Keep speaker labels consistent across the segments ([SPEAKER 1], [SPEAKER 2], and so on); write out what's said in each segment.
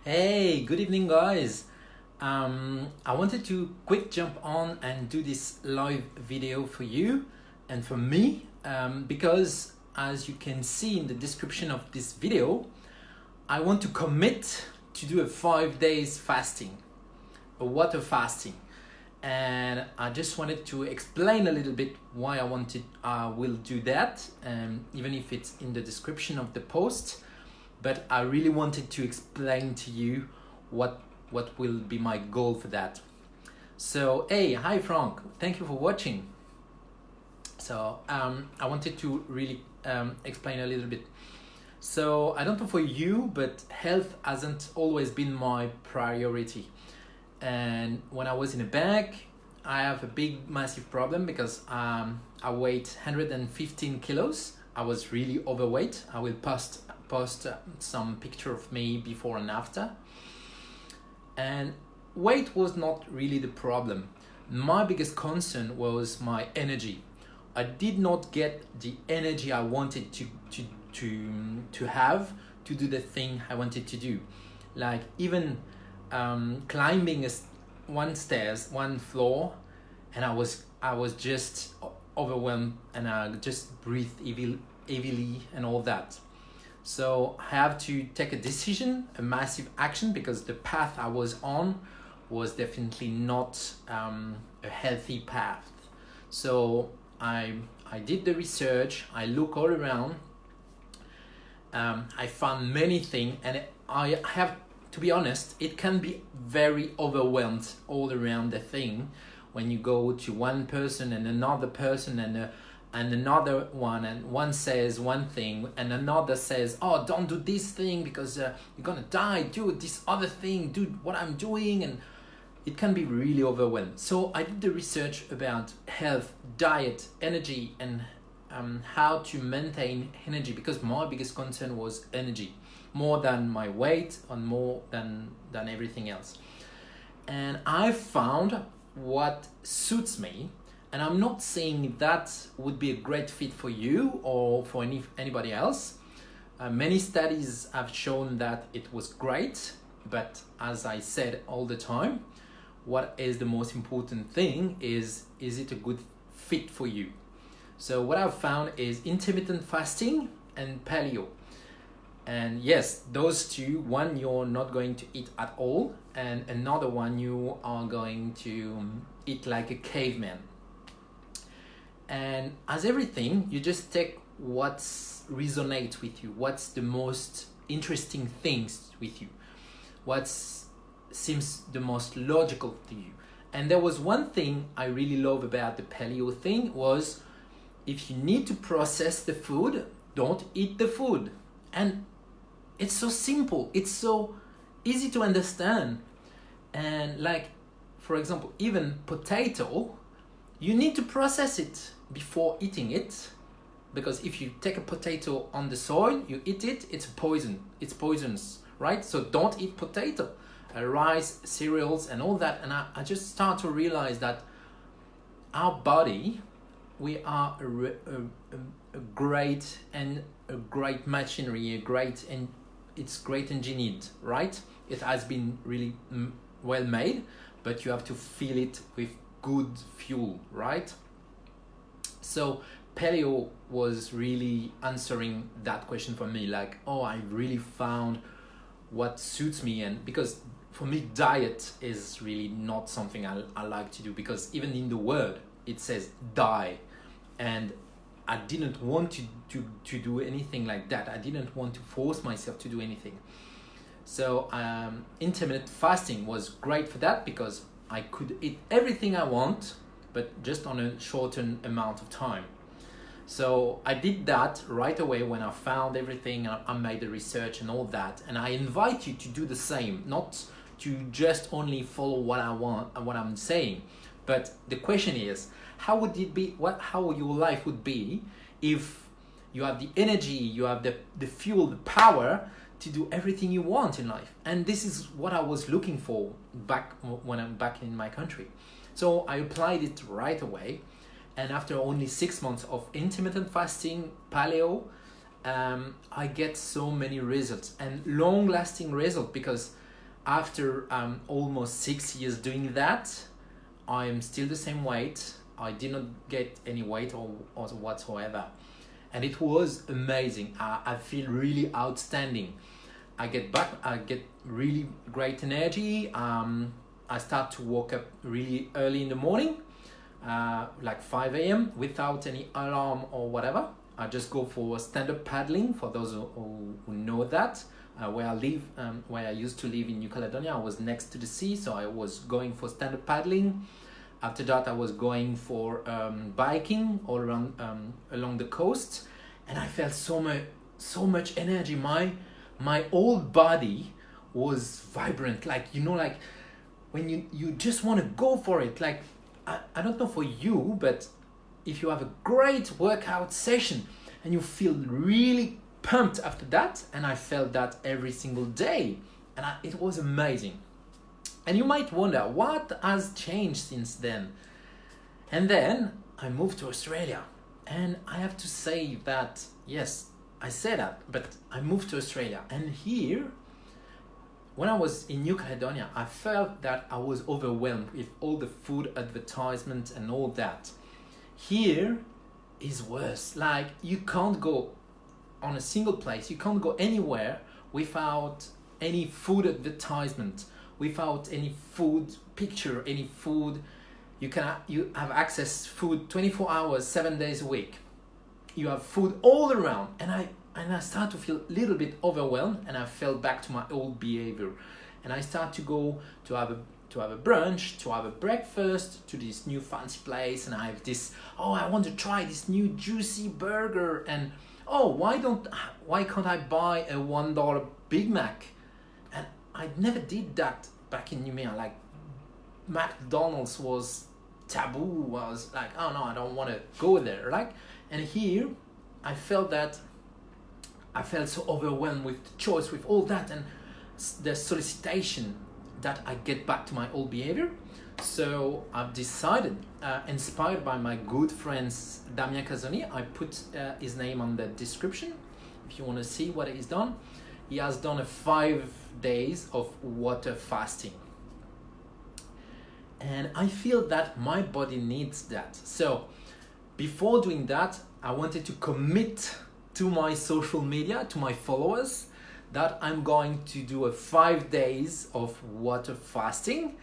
[SPEAKER 1] Hey, good evening, guys. I wanted to quick jump on and do this live video for you and for me because as you can see in the description of this video, I want to commit to do a 5 days fasting, a water fasting. And I just wanted to explain a little bit why I will do that, even if it's in the description of the post. But I really wanted to explain to you what will be my goal for that. So hey, hi Frank, thank you for watching. So I wanted to really explain a little bit. So I don't know for you, but health hasn't always been my priority. And when I was in a bank, I have a big massive problem because I weighed 115 kilos. I was really overweight. I will post some picture of me before and after. And weight was not really the problem. My biggest concern was my energy. I did not get the energy I wanted to have to do the thing I wanted to do. Like even climbing one floor, and I was just overwhelmed, and I just breathed heavily and all that. So I have to take a decision, a massive action, because the path I was on was definitely not a healthy path. So I did the research, I look all around, I found many things, and I have to be honest, it can be very overwhelmed all around the thing when you go to one person and another person and another one, and one says one thing and another says, oh, don't do this thing because you're gonna die, do this other thing, do what I'm doing, and it can be really overwhelmed. So I did the research about health, diet, energy, and how to maintain energy, because my biggest concern was energy, more than my weight and more than everything else. And I found what suits me. And I'm not saying that would be a great fit for you or for anybody else. Many studies have shown that it was great, but as I said all the time, what is the most important thing is it a good fit for you? So what I've found is intermittent fasting and paleo. And yes, those two, one you're not going to eat at all, and another one you are going to eat like a caveman. And as everything, you just take what resonates with you, what's the most interesting things with you, what seems the most logical to you. And there was one thing I really love about the paleo thing was, if you need to process the food, don't eat the food. And it's so simple, it's so easy to understand. And like, for example, even potato, you need to process it before eating it, because if you take a potato on the soil, you eat it, it's poisonous, right? So don't eat potato, rice, cereals, and all that. And I just start to realize that our body, we are a great machinery, it's great engineered, right? It has been really well made, but you have to fill it with good fuel, right? So paleo was really answering that question for me, like, oh, I really found what suits me. And because for me, diet is really not something I like to do, because even in the word it says die, and I didn't want to do anything like that. I didn't want to force myself to do anything. So intermittent fasting was great for that, because I could eat everything I want, but just on a shortened amount of time. So I did that right away when I found everything. I made the research and all that. And I invite you to do the same, not to just only follow what I want and what I'm saying. But the question is, how would it be? How your life would be if you have the energy, you have the fuel, the power to do everything you want in life? And this is what I was looking for when I'm back in my country. So I applied it right away, and after only 6 months of intermittent fasting, paleo, I get so many results, and long-lasting results, because after almost 6 years doing that, I am still the same weight. I did not get any weight or whatsoever. And it was amazing. I feel really outstanding. I get really great energy. I start to wake up really early in the morning, like 5 a.m. without any alarm or whatever. I just go for stand-up paddling. For those who know that, where I live, where I used to live in New Caledonia, I was next to the sea, so I was going for stand-up paddling. After that, I was going for biking all around along the coast, and I felt so much energy. My whole body was vibrant, like like when you just want to go for it. Like I don't know for you, but if you have a great workout session and you feel really pumped after that, and I felt that every single day, and it was amazing. And you might wonder what has changed since then. And then I moved to Australia, and I have to say that, yes, I say that, but I moved to Australia, and here, when I was in New Caledonia, I felt that I was overwhelmed with all the food advertisements and all that. Here is worse. Like, you can't go on a single place, you can't go anywhere without any food advertisement, without any food picture, any food. You have access food 24 hours, 7 days a week. You have food all around, and I start to feel a little bit overwhelmed, and I fell back to my old behavior, and I start to go to have a brunch, to have a breakfast, to this new fancy place, and I have this, I want to try this new juicy burger, and why can't I buy a $1 Big Mac? And I never did that back in New Zealand. Like, McDonald's was taboo, was like, oh no, I don't want to go there. Like, and here I felt so overwhelmed with the choice, with all that, and the solicitation, that I get back to my old behavior. So I've decided, inspired by my good friends Damien Casoni, I put his name on the description if you want to see what he's done. He has done a 5 days of water fasting, and I feel that my body needs that. So before doing that, I wanted to commit to my social media, to my followers, that I'm going to do a 5 days of water fasting.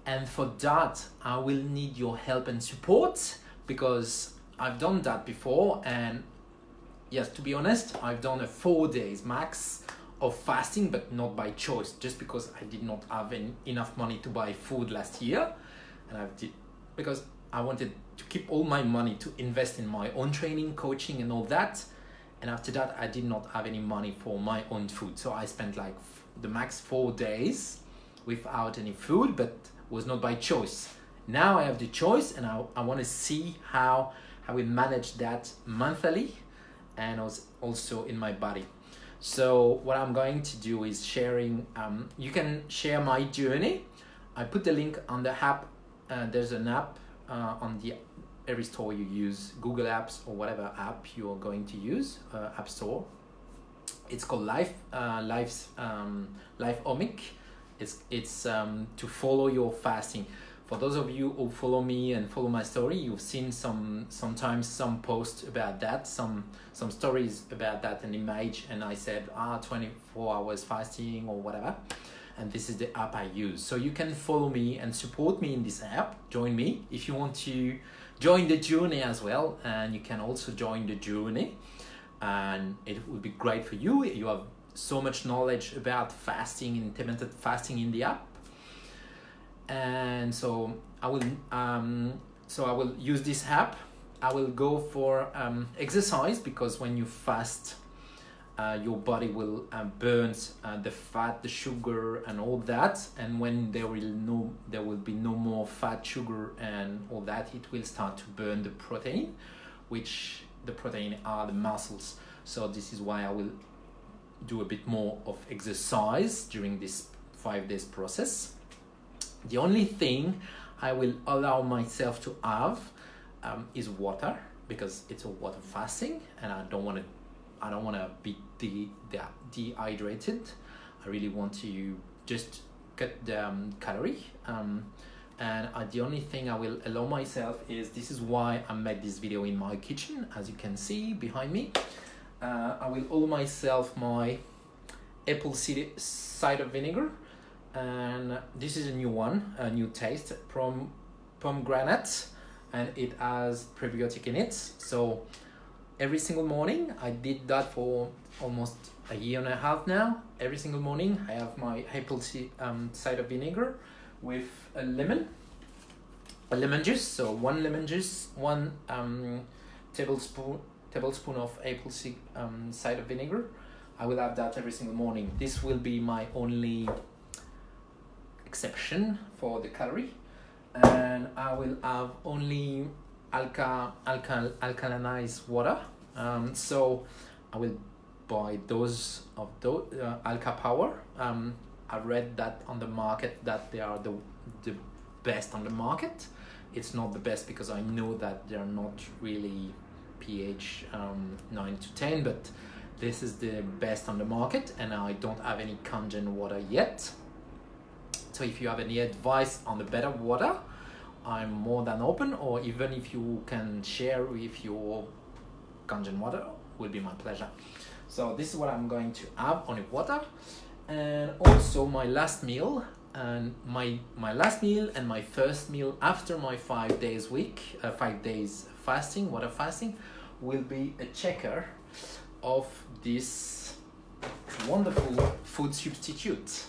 [SPEAKER 1] And for that, I will need your help and support, because I've done that before. And yes, to be honest, I've done a 4 days max of fasting, but not by choice, just because I did not have enough money to buy food last year. And because I wanted to keep all my money to invest in my own training, coaching, and all that. And after that, I did not have any money for my own food. So I spent like the max 4 days without any food, but was not by choice. Now I have the choice, and I want to see how I will manage that monthly and also in my body. So what I'm going to do is sharing, you can share my journey. I put the link on the app. There's an app on every store you use, Google Apps or whatever app you're going to use, App Store. It's called Life Omic. It's to follow your fasting. For those of you who follow me and follow my story, you've seen sometimes some posts about that, some stories about that, an image, and I said 24 hours fasting or whatever. And this is the app I use. So you can follow me and support me in this app. Join me if you want to join the journey as well, and you can also join the journey, and it will be great for you. You have so much knowledge about fasting, intermittent fasting in the app, and so I will use this app. I will go for exercise, because when you fast, your body will burn the fat, the sugar, and all that. And when there will be no more fat, sugar, and all that, it will start to burn the protein, which the protein are the muscles. So this is why I will do a bit more of exercise during this 5 days process. The only thing I will allow myself to have is water, because it's a water fasting, and I don't want to be dehydrated. I really want to just cut the calorie. And the only thing I will allow myself is, this is why I made this video in my kitchen, as you can see behind me. I will allow myself my apple cider vinegar, and this is a new one, a new taste from pomegranate, and it has probiotic in it. So every single morning, I did that for almost a year and a half now. Every single morning I have my apple cider vinegar with a lemon juice. So one lemon juice, one tablespoon of apple cider vinegar. I will have that every single morning. This will be my only exception for the calorie, and I will have only alkalinized water. So I will buy those of those Alka Power. I read that on the market that they are the best on the market. It's not the best because I know that they're not really pH 9 to 10, but this is the best on the market, and I don't have any Kangen water yet. So if you have any advice on the better water, I'm more than open, or even if you can share with your Kangen water, will be my pleasure. So this is what I'm going to have on the water. And also my last meal, and my last meal and my first meal after my 5 days fasting, water fasting, will be a checker of this wonderful food substitute.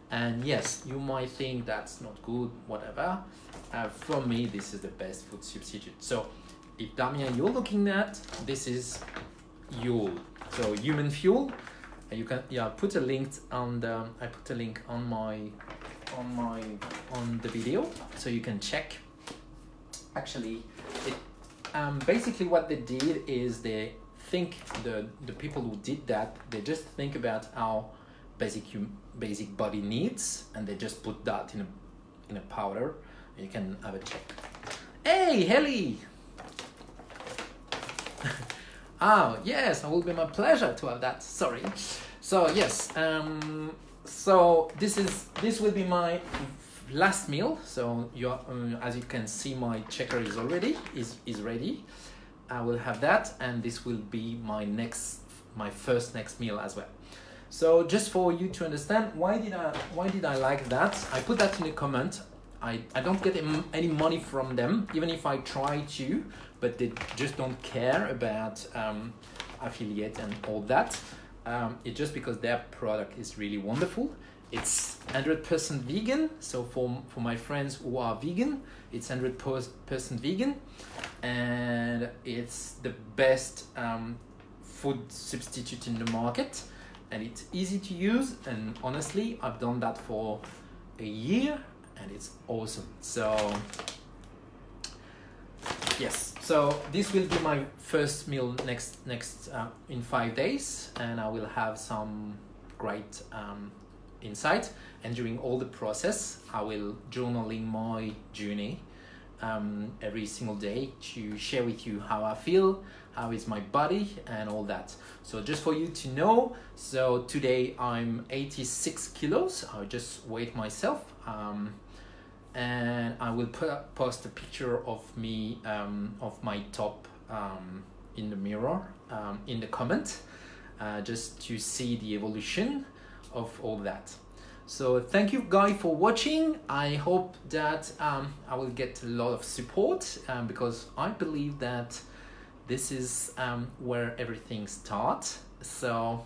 [SPEAKER 1] And yes, you might think that's not good, whatever. For me, this is the best food substitute. So if Damien, you're looking at, this is Yule, so human fuel. You can put a link on the, I put a link on the video, so you can check. Actually, basically what they did is they think the people who did that, they just think about our basic body needs, and they just put that in a powder. You can have a check. Hey, Helly! Oh yes, it will be my pleasure to have that. Sorry. So yes, so this will be my last meal. So as you can see, my checker is ready. I will have that, and this will be my first next meal as well. So just for you to understand, why did I like that? I put that in the comment. I don't get any money from them, even if I try to, but they just don't care about affiliate and all that. It's just because their product is really wonderful. It's 100% vegan. So for my friends who are vegan, it's 100% vegan, and it's the best food substitute in the market, and it's easy to use. And honestly, I've done that for a year, and it's awesome. So yes, so this will be my first meal next in 5 days, and I will have some great insight. And during all the process, I will journaling my journey every single day to share with you how I feel, how is my body, and all that. So just for you to know, so today I'm 86 kilos. I just weighed myself. And I will post a picture of me, of my top in the mirror, in the comment, just to see the evolution of all that. So thank you guys for watching. I hope that I will get a lot of support, because I believe that this is where everything starts. So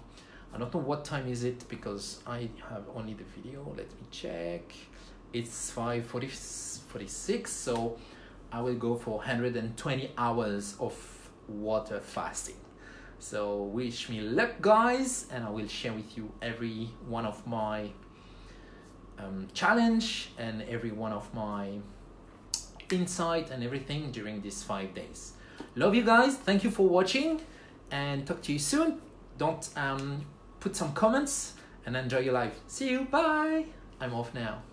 [SPEAKER 1] I don't know what time is it, because I have only the video. Let me check. It's 5:46, so I will go for 120 hours of water fasting. So wish me luck, guys, and I will share with you every one of my challenge and every one of my insight and everything during these 5 days. Love you guys. Thank you for watching, and talk to you soon. Don't put some comments, and enjoy your life. See you. Bye. I'm off now.